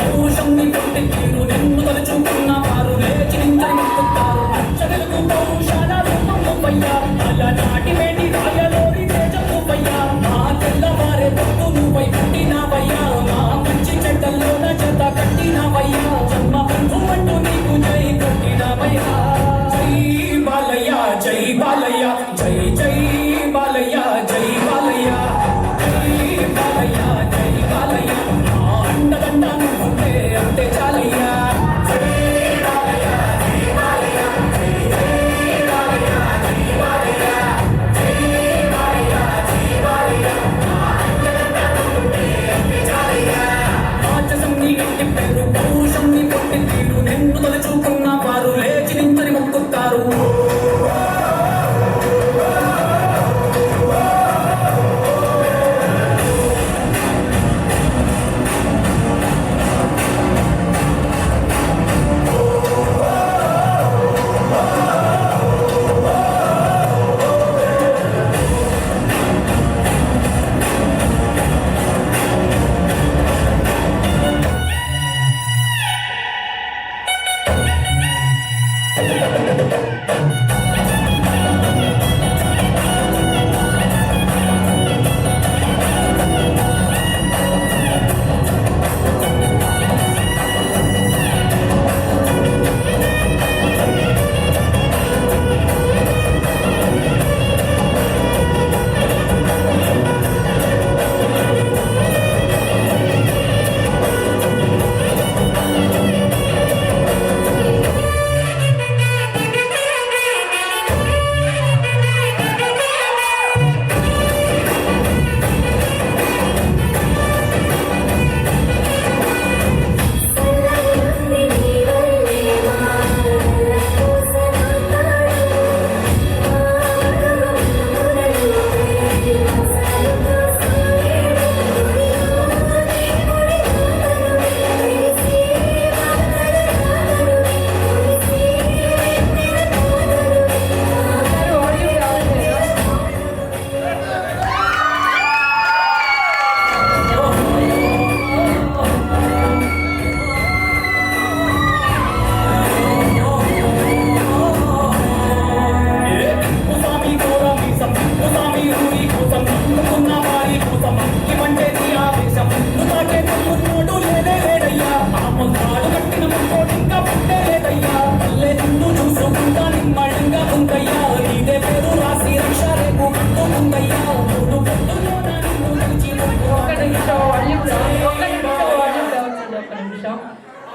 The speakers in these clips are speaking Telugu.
పౌరుషంని కొట్టి తీరు నిన్ను తలుచుకున్న వారు లేచి నించని మొక్కుతారు అచ్చగలకు పౌరుషాల రూపం నువ్వయ్యా అలనాటి వేటి రాయలోని తేజం నువ్వయ్యా మా తెల్లవారే పొత్తు నువ్వై పుట్టినావయ్యా మా మంచి చెడ్డల్లోన జత కట్టినావయ్యా జన్మ బంధువంటూ నీకు జై కొట్టినావయ్యా జై బాలయ్య జై బాలయ్య జై జై బాలయ్య జై బాలయ్య జై బాలయ్య జై బాలయ్య మా అండదండ నువ్వుంటే అంతే చాలయ్యా జై బాలయ్య జై బాలయ్య జై జై బాలయ్య జై బాలయ్య జై బాలయ్య జై బాలయ్య మా అండదండ నువ్వుంటే అంతే చాలయ్యా రాజసం నీ ఇంటి పేరు పౌరుషం నీ కొట్టి తీరు నిన్ను తలుచుకున్న వారు లేచి నించని మొక్కుతారు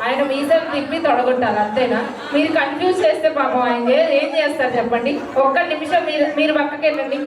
ఆయన మీసం తిప్పి తొడగొట్టాలి అంతేనా? మీరు కన్ఫ్యూజ్ చేస్తే పాపం ఆయన ఏం చేస్తారు చెప్పండి. ఒక్క నిమిషం మీరు పక్కకి వెళ్ళండి.